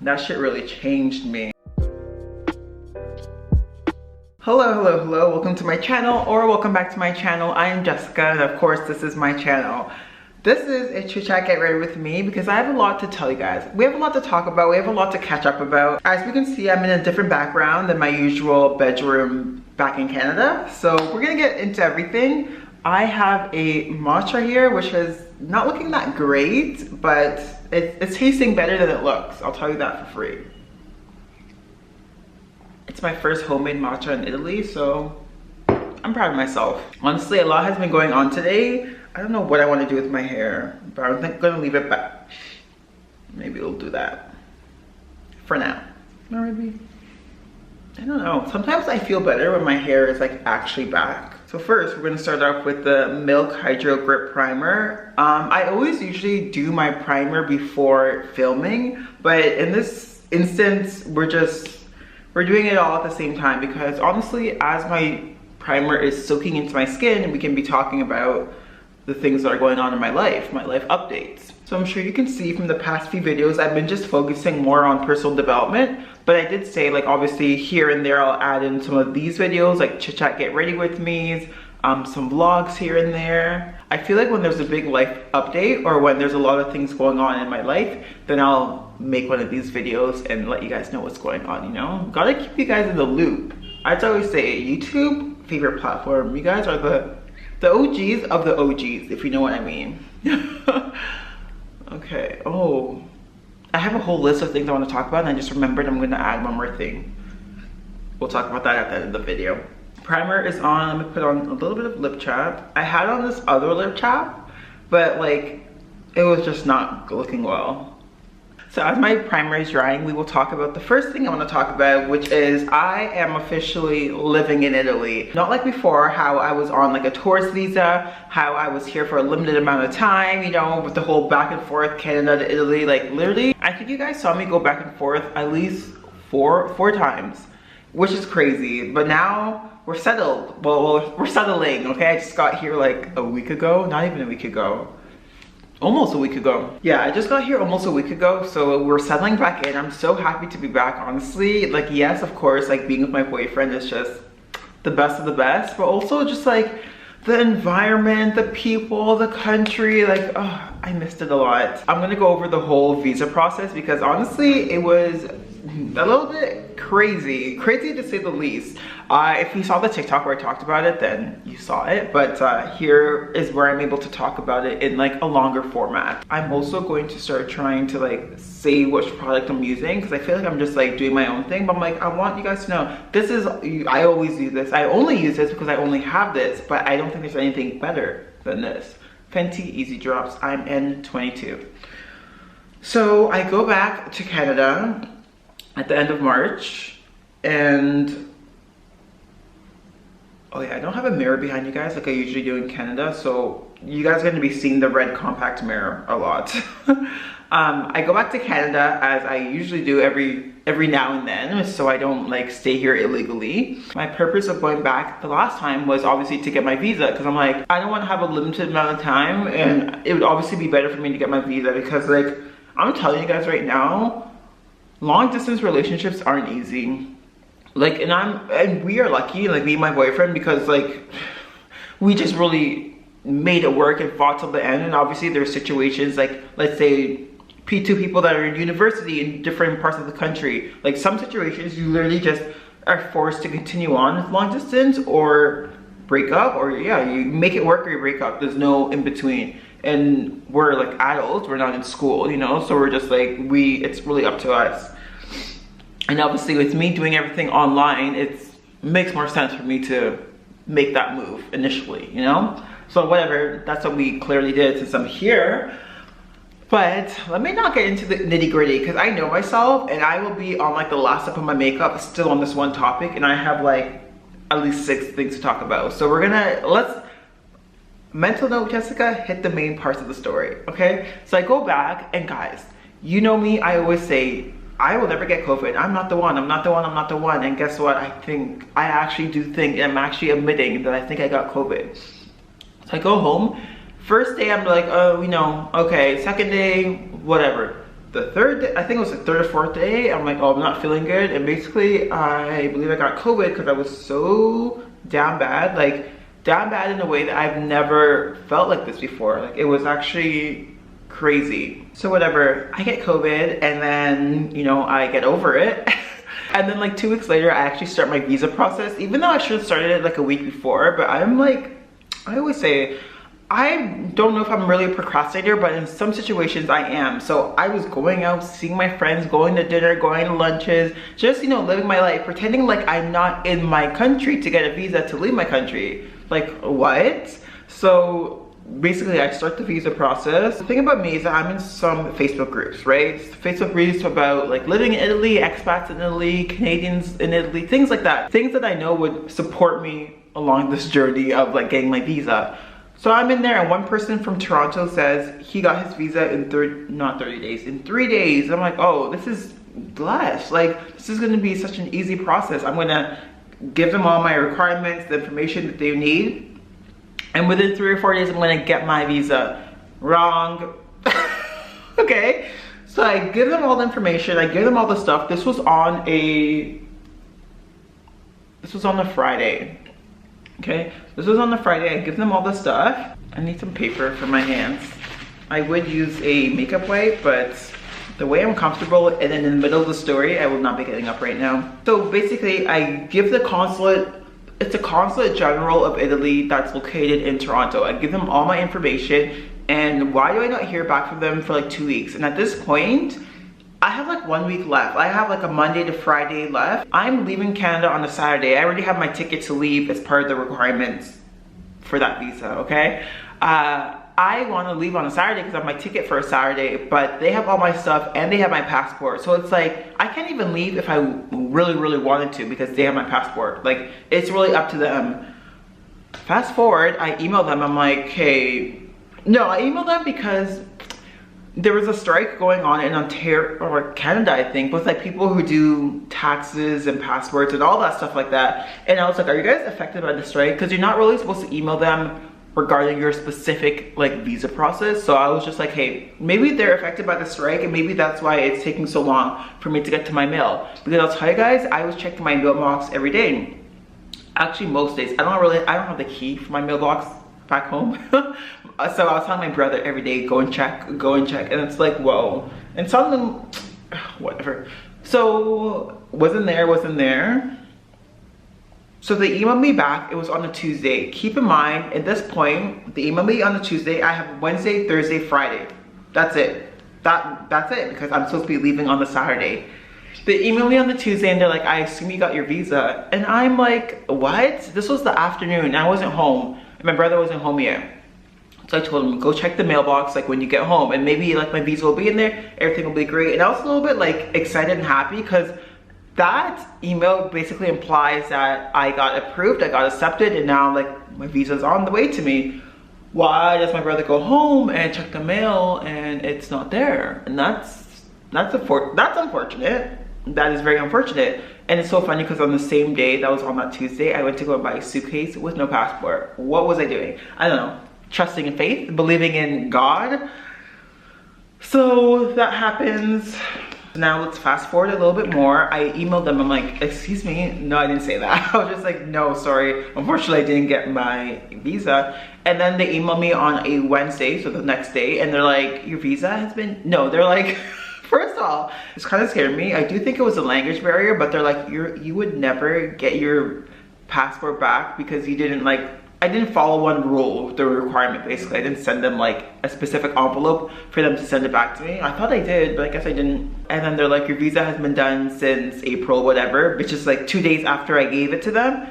That shit really changed me. Hello, welcome to my channel, or welcome back to my channel. I am Jessica, and of course this is my channel. This is a Chit Chat Get Ready with me because I have a lot to tell you guys. We have a lot to talk about, we have a lot to catch up about. As you can see, I'm in a different background than my usual bedroom back in Canada. So we're gonna get into everything. I have a matcha here, which is not looking that great, but it's tasting better than it looks. I'll tell you that for free. It's my first homemade matcha in Italy, so I'm proud of myself. Honestly, a lot has been going on today. I don't know what I want to do with my hair, but I'm gonna leave it back. Maybe we'll do that for now. Or maybe, I don't know. Sometimes I feel better when my hair is like actually back. So first, we're gonna start off with the Milk Hydro Grip Primer. I always usually do my primer before filming, but in this instance, we're doing it all at the same time because honestly, as my primer is soaking into my skin, we can be talking about the things that are going on in my life updates. So I'm sure you can see from the past few videos, I've been just focusing more on personal development, but I did say like obviously here and there I'll add in some of these videos like Chit Chat Get Ready with me's, some vlogs here and there. I feel like when there's a big life update or when there's a lot of things going on in my life, then I'll make one of these videos and let you guys know what's going on, you know? Gotta keep you guys in the loop. I'd always say YouTube, favorite platform. You guys are the OGs of the OGs, if you know what I mean. Okay, oh. I have a whole list of things I want to talk about and I just remembered I'm gonna add one more thing. We'll talk about that at the end of the video. Primer is on. Let me put on a little bit of lip chap. I had on this other lip chap, but like it was just not looking well. So as my primer is drying, we will talk about the first thing I want to talk about, which is I am officially living in Italy. Not like before, how I was on like a tourist visa, how I was here for a limited amount of time, you know, with the whole back and forth Canada to Italy. Like literally, I think you guys saw me go back and forth at least four times, which is crazy. But now we're settled. Well, we're settling, okay? I just got here like a week ago, not even a week ago. Almost a week ago. Yeah, I just got here almost a week ago, so we're settling back in. I'm so happy to be back, honestly. Like, yes, of course, like being with my boyfriend is just the best of the best, but also just like the environment, the people, the country, like, oh, I missed it a lot. I'm gonna go over the whole visa process because honestly, it was a little bit crazy to say the least. If you saw the TikTok where I talked about it, then you saw it, but here is where I'm able to talk about it in like a longer format. I'm also going to start trying to like say which product I'm using because I feel like I'm just like doing my own thing, but I'm like, I want you guys to know this is, I always use this. I only use this because I only have this, but I don't think there's anything better than this. Fenty Easy Drops. I'm N22. So I go back to Canada at the end of March, and oh yeah, I don't have a mirror behind you guys like I usually do in Canada, so you guys are going to be seeing the red compact mirror a lot. I go back to Canada as I usually do every now and then, so I don't like stay here illegally. My purpose of going back the last time was obviously to get my visa, because I'm like, I don't want to have a limited amount of time, and it would obviously be better for me to get my visa because like, I'm telling you guys right now, long distance relationships aren't easy. Like, and we are lucky, like me and my boyfriend, because like we just really made it work and fought till the end. And obviously there's situations like, let's say two people that are in university in different parts of the country. Like some situations you literally just are forced to continue on with long distance or break up, or yeah, you make it work or you break up. There's no in between. And we're like adults, we're not in school, you know, so we're just like, it's really up to us. And obviously with me doing everything online, it makes more sense for me to make that move initially, you know? So whatever, that's what we clearly did since I'm here. But let me not get into the nitty gritty because I know myself and I will be on like the last step of my makeup still on this one topic, and I have like at least 6 things to talk about. So let's mental note, Jessica, hit the main parts of the story, okay? So I go back, and guys, you know me, I always say, I will never get COVID. I'm not the one, I'm not the one, I'm not the one. And guess what? I actually do think, I'm actually admitting that I think I got COVID. So I go home. First day, I'm like, oh, you know, okay. Second day, whatever. the third day, I think it was the third or fourth day, I'm like, oh, I'm not feeling good. And basically, I believe I got COVID because I was so down bad, like down bad in a way that I've never felt like this before. Like, it was actually crazy. So whatever, I get COVID and then, you know, I get over it. And then like 2 weeks later, I actually start my visa process, even though I should have started it like a week before. But I'm like, I always say, I don't know if I'm really a procrastinator, but in some situations I am. So I was going out, seeing my friends, going to dinner, going to lunches, just, you know, living my life, pretending like I'm not in my country to get a visa to leave my country. Like, what? So basically I start the visa process. The thing about me is that I'm in some Facebook groups, right? Facebook groups about like living in Italy, expats in Italy, Canadians in Italy, things like that. Things that I know would support me along this journey of like getting my visa. So I'm in there and one person from Toronto says he got his visa in 3 days. And I'm like, oh, this is blessed. Like, this is gonna be such an easy process. I'm gonna give them all my requirements, the information that they need. And within 3 or 4 days, I'm gonna get my visa. Wrong. Okay. So I give them all the information, I give them all the stuff. This was on a Friday. Okay, this was on the Friday. I give them all the stuff. I need some paper for my hands. I would use a makeup wipe, but the way I'm comfortable and then in the middle of the story, I will not be getting up right now. So basically, I give the consulate, it's a consulate general of Italy that's located in Toronto. I give them all my information, and why do I not hear back from them for like 2 weeks? And at this point, I have like 1 week left. I have like a Monday to Friday left. I'm leaving Canada on a Saturday. I already have my ticket to leave as part of the requirements for that visa, okay? I want to leave on a Saturday because I have my ticket for a Saturday, but they have all my stuff and they have my passport. So it's like, I can't even leave if I really, really wanted to because they have my passport. Like, it's really up to them. Fast forward, I emailed them. I'm like, hey, no, I emailed them because there was a strike going on in Ontario or Canada, I think, with like people who do taxes and passports and all that stuff like that. And I was like, are you guys affected by the strike? Because you're not really supposed to email them regarding your specific like visa process. So I was just like, hey, maybe they're affected by the strike and maybe that's why it's taking so long for me to get to my mail. Because I'll tell you guys, I was checking my mailbox every day. Actually, most days. I don't have the key for my mailbox back home. So I was telling my brother every day, go and check, and it's like, whoa. And some of them, whatever. So wasn't there. So they emailed me back. It was on a Tuesday. Keep in mind, at this point, they emailed me on a Tuesday. I have Wednesday, Thursday, Friday. That's it. That's it, because I'm supposed to be leaving on the Saturday. They emailed me on the Tuesday and they're like, I assume you got your visa. And I'm like, what? This was the afternoon and I wasn't home. And my brother wasn't home yet. So I told him, go check the mailbox like when you get home and maybe like my visa will be in there, everything will be great. And I was a little bit like excited and happy because that email basically implies that I got approved, I got accepted, and now like my visa's on the way to me. Why does my brother go home and check the mail and it's not there? And that's unfortunate. That is very unfortunate. And it's so funny because on the same day that was on that Tuesday, I went to go and buy a suitcase with no passport. What was I doing? I don't know. Trusting in faith, believing in God. So that happens. Now let's fast forward a little bit more. I emailed them. I'm like, excuse me. No, I didn't say that. I was just like, no, sorry. Unfortunately, I didn't get my visa. And then they emailed me on a Wednesday, so the next day, and they're like, your visa has been, no, they're like, first of all, it's kind of scared me. I do think it was a language barrier, but they're like, you would never get your passport back because you didn't like, I didn't follow one rule, the requirement basically. I didn't send them like a specific envelope for them to send it back to me. I thought I did, but I guess I didn't. And then they're like, your visa has been done since April, whatever, which is like 2 days after I gave it to them.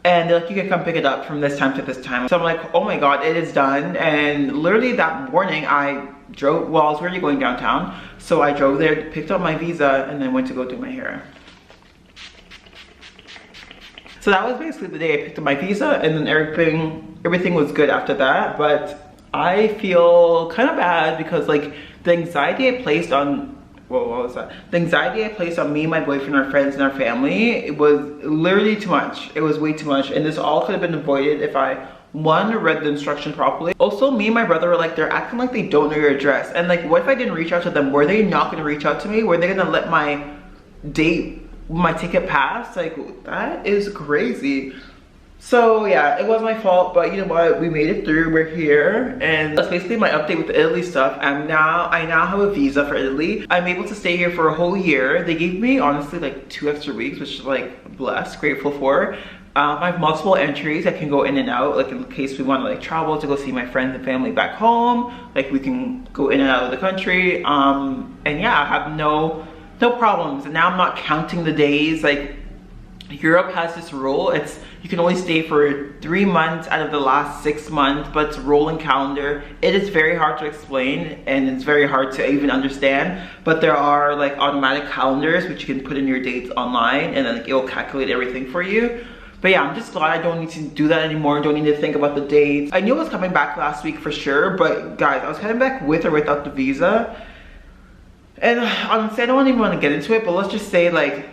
And they're like, you can come pick it up from this time to this time. So I'm like, oh my God, it is done. And literally that morning I drove, well, I was already going downtown. So I drove there, picked up my visa, and then went to go do my hair. So that was basically the day I picked up my visa, and then everything was good after that. But I feel kind of bad because like the anxiety I placed on, well, what was that? The anxiety I placed on me, my boyfriend, our friends, and our family, it was literally too much. It was way too much, and this all could have been avoided if I one, read the instruction properly. Also, me and my brother were like, they're acting like they don't know your address. And like, what if I didn't reach out to them? Were they not gonna reach out to me? Were they gonna let my ticket pass? Like, that is crazy. So yeah, it was my fault, but you know what? We made it through. We're here, and that's basically my update with the Italy stuff. I now have a visa for Italy. I'm able to stay here for a whole year. They gave me honestly like 2 extra weeks, which is like blessed, grateful for. I have multiple entries. I can go in and out, like in case we want to like travel to go see my friends and family back home. Like we can go in and out of the country. And yeah, I have no problems. And now I'm not counting the days. Like Europe has this rule. You can only stay for 3 months out of the last 6 months, but it's a rolling calendar. It is very hard to explain and it's very hard to even understand, but there are like automatic calendars which you can put in your dates online, and then like, it will calculate everything for you. But yeah, I'm just glad I don't need to do that anymore. Don't need to think about the dates. I knew I was coming back last week for sure, but guys, I was coming back with or without the visa. And honestly, I don't even want to get into it, but let's just say like,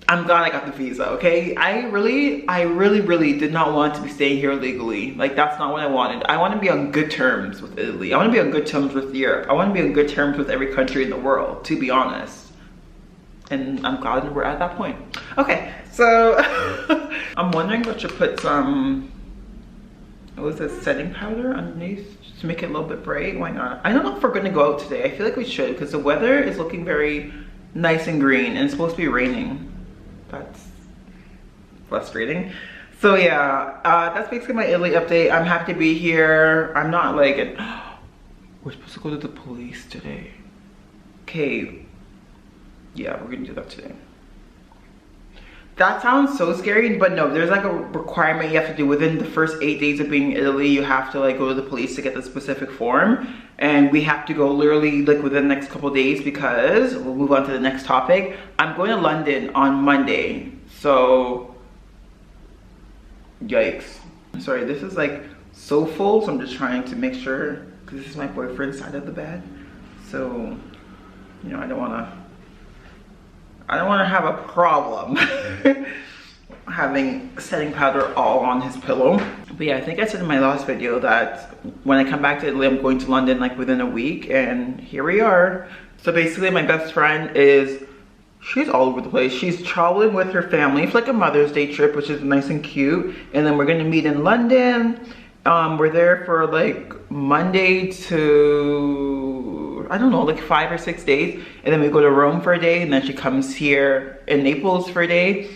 I'm glad I got the visa, okay? I really did not want to be staying here illegally. Like, that's not what I wanted. I want to be on good terms with Italy. I want to be on good terms with Europe. I want to be on good terms with every country in the world, to be honest. And I'm glad we're at that point. Okay, so I'm wondering if I should put some, what was it, setting powder underneath just to make it a little bit bright. Why not? I don't know if we're gonna go out today. I feel like we should because the weather is looking very nice and green and it's supposed to be raining. That's frustrating. So yeah, that's basically my Italy update. I'm happy to be here. I'm not like, we're supposed to go to the police today. Okay. Yeah, we're gonna do that today. That sounds so scary, but no, there's like a requirement you have to do within the first 8 days of being in Italy. You have to like go to the police to get the specific form, and we have to go literally like within the next couple days because we'll move on to the next topic. I'm going to London on Monday, so yikes. Sorry, this is like so full, so I'm just trying to make sure because this is my boyfriend's side of the bed, so you know I don't want to have a problem having setting powder all on his pillow. But yeah, I think I said in my last video that when I come back to Italy, I'm going to London like within a week, and here we are. So basically my best friend she's all over the place. She's traveling with her family for like a Mother's Day trip, which is nice and cute. And then we're gonna meet in London. We're there for like Monday to, I don't know, like 5 or 6 days. And then we go to Rome for a day, and then she comes here in Naples for a day.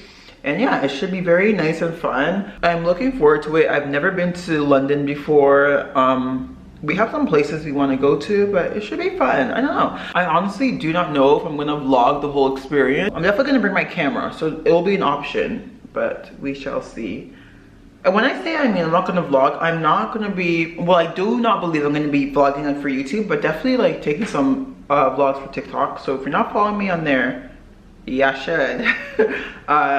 And yeah, it should be very nice and fun. I'm looking forward to it. I've never been to London before. We have some places we want to go to, but it should be fun. I don't know. I honestly do not know if I'm gonna vlog the whole experience. I'm definitely gonna bring my camera, so it will be an option, but we shall see. And when I say I'm not gonna vlog, I'm not gonna be, well, I do not believe I'm gonna be vlogging like for YouTube, but definitely like taking some vlogs for TikTok. So if you're not following me on there, yeah, should.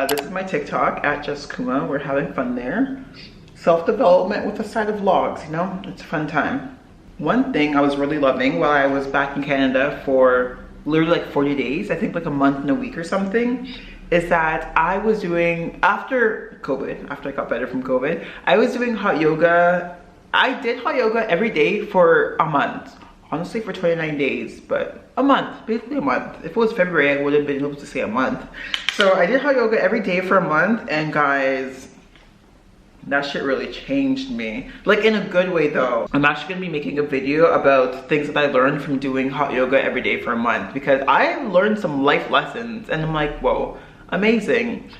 This is my TikTok at @JessKuma. We're having fun there. Self-development with a side of vlogs, you know, it's a fun time. One thing I was really loving while I was back in Canada for literally like 40 days, I think like a month and a week or something, is that I was doing, after COVID, after I got better from COVID, I was doing hot yoga. I did hot yoga every day for a month. Honestly, for 29 days, but a month, basically a month. If it was February, I would have been able to say a month. So I did hot yoga every day for a month, and guys, that shit really changed me. Like in a good way though. I'm actually gonna be making a video about things that I learned from doing hot yoga every day for a month, because I learned some life lessons and I'm like, whoa, amazing.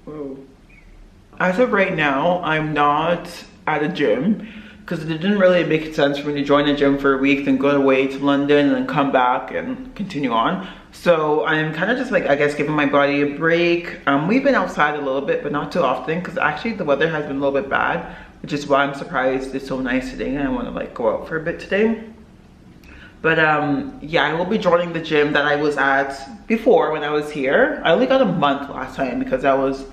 Whoa. As of right now, I'm not at a gym because it didn't really make sense for me to join a gym for a week, then go away to London and then come back and continue on. So I'm kind of just like, I guess, giving my body a break. We've been outside a little bit, but not too often because actually the weather has been a little bit bad, which is why I'm surprised it's so nice today and I want to like go out for a bit today. But yeah, I will be joining the gym that I was at before when I was here. I only got a month last time because I was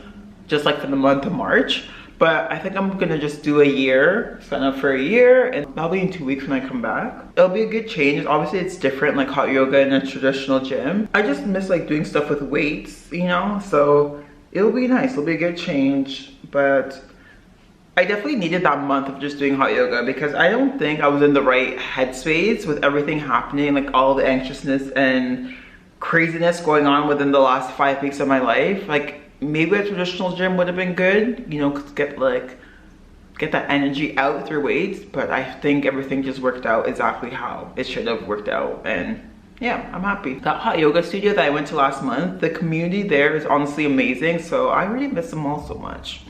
just like for the month of March. But I think I'm gonna just do a year, sign up for a year, and that'll be in 2 weeks when I come back. It'll be a good change. Obviously it's different, like hot yoga in a traditional gym. I just miss like doing stuff with weights, you know? So it'll be nice. It'll be a good change, but I definitely needed that month of just doing hot yoga because I don't think I was in the right headspace with everything happening, like all the anxiousness and craziness going on within the last 5 weeks of my life. Like maybe a traditional gym would have been good, you know, get that energy out through weights, but I think everything just worked out exactly how it should have worked out, and yeah, I'm happy. That hot yoga studio that I went to last month, the community there is honestly amazing, so I really miss them all so much.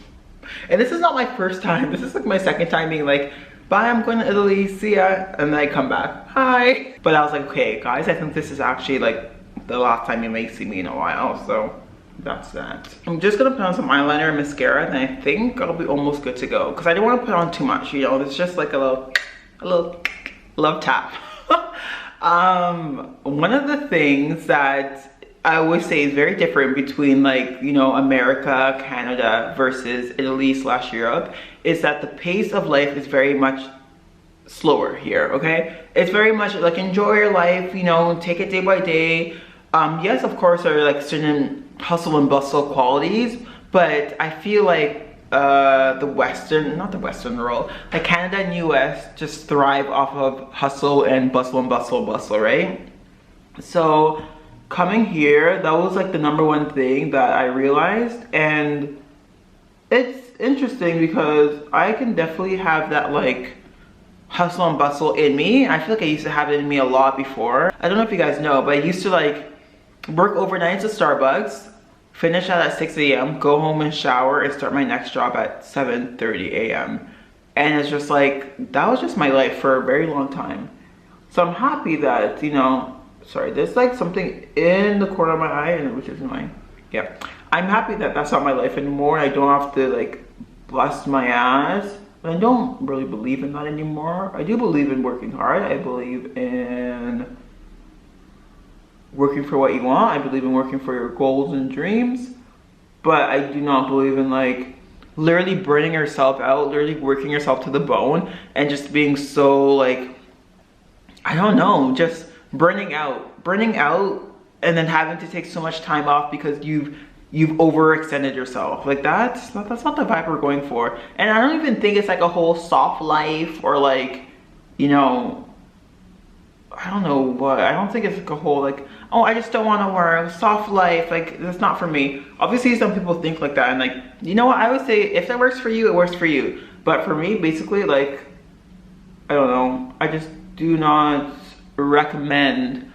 And this is not my first time, this is like my second time being like, bye, I'm going to Italy, see ya, and then I come back, hi. But I was like, okay guys, I think this is actually like the last time you may see me in a while, so that's that. I'm just gonna put on some eyeliner and mascara, and I think I'll be almost good to go because I don't want to put on too much, you know. It's just like a little love tap. One of the things that I always say is very different between, like, you know, America, Canada versus Italy/Europe is that the pace of life is very much slower here, okay? It's very much like enjoy your life, you know, take it day by day. Yes, of course, there are like certain hustle and bustle qualities, but I feel like not the Western world, like Canada and US just thrive off of hustle and bustle, right? So coming here, that was like the #1 thing that I realized, and it's interesting because I can definitely have that like hustle and bustle in me. I feel like I used to have it in me a lot before. I don't know if you guys know, but I used to like work overnights at Starbucks, finish at 6 a.m, go home and shower and start my next job at 7:30 a.m. And it's just like, that was just my life for a very long time. So I'm happy that, you know, sorry, there's like something in the corner of my eye, which is annoying. Yeah, I'm happy that that's not my life anymore. I don't have to like bust my ass. I don't really believe in that anymore. I do believe in working hard. I believe in working for what you want. I believe in working for your goals and dreams, but I do not believe in like literally burning yourself out, literally working yourself to the bone and just being so like, I don't know, just burning out and then having to take so much time off because you've overextended yourself. Like that's not the vibe we're going for. And I don't even think it's like a whole soft life or like, you know, I don't know what. I don't think it's like a whole like, oh, I just don't want to work, soft life. Like that's not for me. Obviously some people think like that, and like, you know what, I would say if that works for you, it works for you. But for me, basically, like, I don't know, I just do not recommend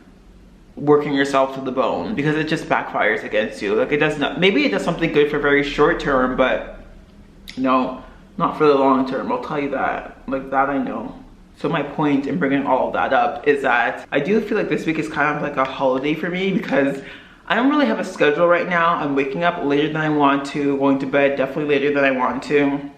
working yourself to the bone because it just backfires against you. Like it does not, maybe it does something good for very short term, but no, not for the long term. I'll tell you that. Like that I know. So my point in bringing all of that up is that I do feel like this week is kind of like a holiday for me because I don't really have a schedule right now. I'm waking up later than I want to, going to bed definitely later than I want to.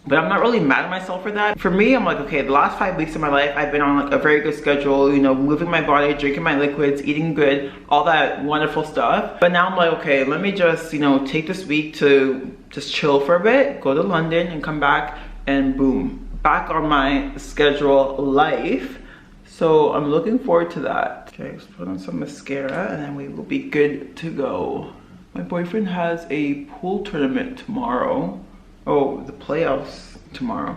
But I'm not really mad at myself for that. For me, I'm like, okay, the last 5 weeks of my life, I've been on like a very good schedule, you know, moving my body, drinking my liquids, eating good, all that wonderful stuff. But now I'm like, okay, let me just, you know, take this week to just chill for a bit, go to London and come back and boom, back on my schedule life. So I'm looking forward to that. Okay, let's put on some mascara and then we will be good to go. My boyfriend has a pool tournament tomorrow. Oh, the playoffs tomorrow.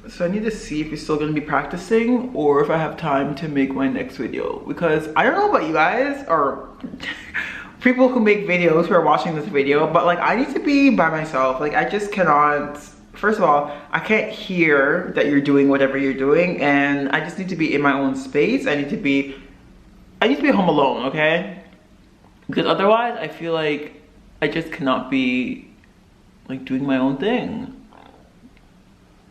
So I need to see if he's still gonna be practicing or if I have time to make my next video. Because I don't know about you guys or people who make videos who are watching this video, but like I need to be by myself. Like I just cannot, first of all, I can't hear that you're doing whatever you're doing, and I just need to be in my own space. I need to be home alone, okay? Because otherwise I feel like I just cannot be like doing my own thing.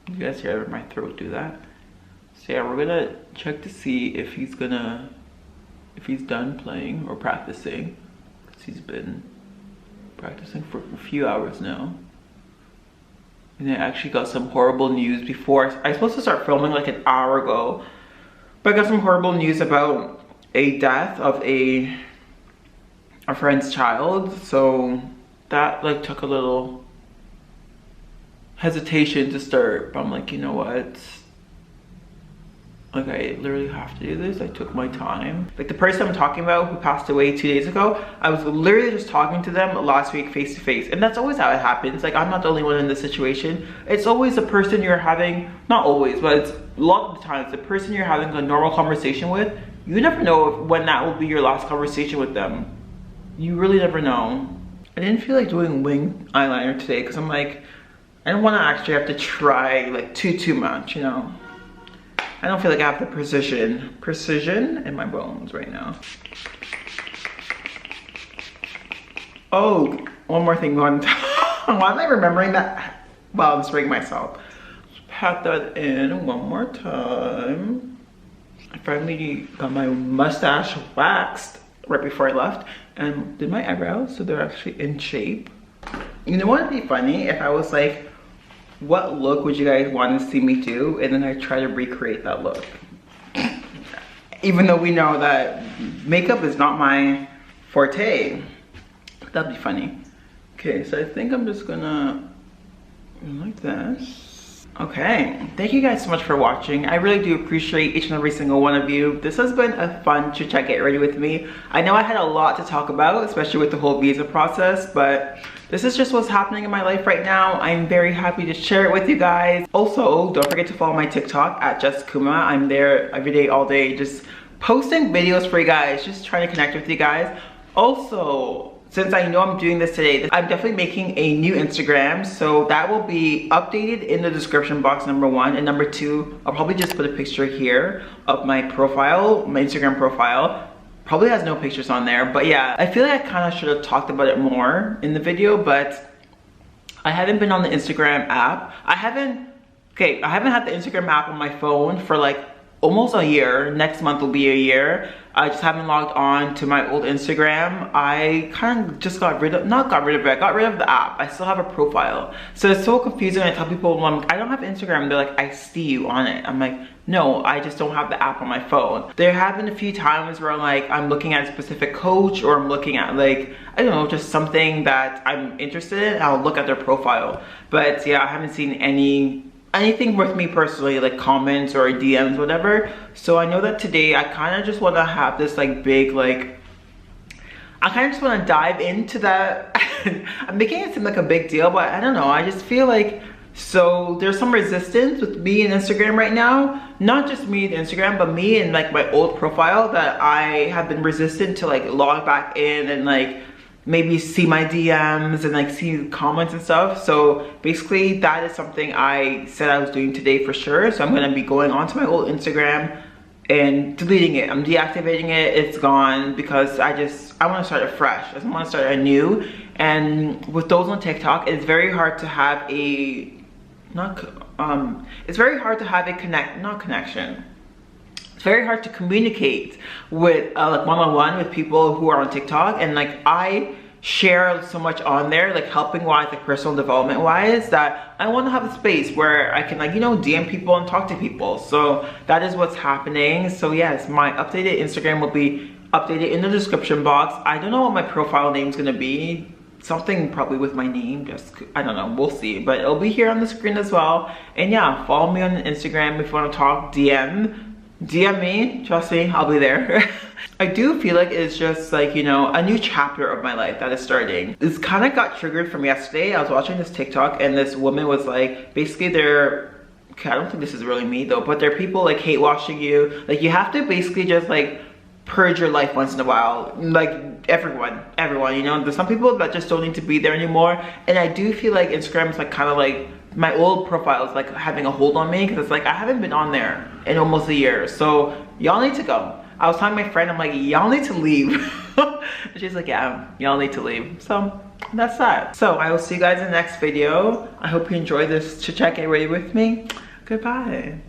You guys hear my throat do that? So yeah, we're gonna check to see if he's done playing or practicing. Because he's been practicing for a few hours now. And I actually got some horrible news before. I was supposed to start filming like an hour ago, but I got some horrible news about a death of a friend's child. So that like took a little hesitation to start, but I'm like, you know what, Like, I literally have to do this. I took my time. Like, the person I'm talking about who passed away 2 days ago, I was literally just talking to them last week face to face. And that's always how it happens. Like, I'm not the only one in this situation. It's always the person you're having, not always, but it's a lot of the times, the person you're having a normal conversation with, you never know when that will be your last conversation with them. You really never know. I didn't feel like doing wing eyeliner today because I'm like, I don't want to actually have to try like too much, you know. I don't feel like I have the precision in my bones right now. Oh, one more thing. Why am I remembering that? Well, I'm spraying myself. Just pat that in one more time. I finally got my mustache waxed right before I left and did my eyebrows so they're actually in shape. You know what would be funny if I was like, what look would you guys want to see me do? And then I try to recreate that look. Even though we know that makeup is not my forte. That'd be funny. Okay, so I think I'm just gonna like this. Okay, thank you guys so much for watching. I really do appreciate each and every single one of you. This has been a fun chit chat get ready with me. I know I had a lot to talk about, especially with the whole visa process, but this is just what's happening in my life right now. I'm very happy to share it with you guys. Also, don't forget to follow my TikTok at CHIT CHAT GRWM. I'm there every day, all day, just posting videos for you guys, just trying to connect with you guys. Also, since I know I'm doing this today, I'm definitely making a new Instagram, so that will be updated in the description box, number one. And number two, I'll probably just put a picture here of my profile, my Instagram profile. Probably has no pictures on there, but yeah, I feel like I kind of should have talked about it more in the video, but I haven't been on the Instagram app. I haven't had the Instagram app on my phone for like almost a year. Next month will be a year. I just haven't logged on to my old Instagram. I kind of just got rid of the app. I still have a profile. So it's so confusing when I tell people, well, I don't have Instagram. They're like, I see you on it. I'm like, no, I just don't have the app on my phone. There have been a few times where I'm looking at a specific coach, or I'm looking at like, I don't know, just something that I'm interested in. I'll look at their profile. But yeah, I haven't seen anything with me personally, like comments or DMs, whatever. So I know that today I kind of just want to have this like big, like, I kind of just want to dive into that. I'm making it seem like a big deal, but I don't know, I just feel like, so there's some resistance with me and Instagram right now. Not just me and Instagram, but me and like my old profile, that I have been resistant to like log back in and like maybe see my DMs and like see comments and stuff. So basically that is something I said I was doing today for sure. So I'm gonna be going onto my old Instagram and deleting it. I'm deactivating it. It's gone because I want to start afresh. I want to start anew. And with those on TikTok, it's very hard to have a it's very hard to have a connection. It's very hard to communicate with like one-on-one with people who are on TikTok, and like I share so much on there, like helping wise, like personal development wise, that I want to have a space where I can, like, you know, DM people and talk to people. So that is what's happening. So yes, my updated Instagram will be updated in the description box. I don't know what my profile name is gonna be. Something probably with my name, just, I don't know, we'll see, but it'll be here on the screen as well. And yeah, follow me on Instagram if you want to talk. DM me, trust me, I'll be there. I do feel like it's just like, you know, a new chapter of my life that is starting. This kind of got triggered from yesterday. I was watching this TikTok and this woman was like, basically okay, I don't think this is really me though, but there are people like hate washing you. Like you have to basically just like purge your life once in a while. Like everyone, you know, there's some people that just don't need to be there anymore. And I do feel like Instagram is like kind of like, my old profile is like having a hold on me, because it's like I haven't been on there in almost a year. So y'all need to go. I was telling my friend, I'm like, y'all need to leave. And she's like, yeah, y'all need to leave. So that's that. So I will see you guys in the next video. I hope you enjoyed this chit chat get ready with me. Goodbye.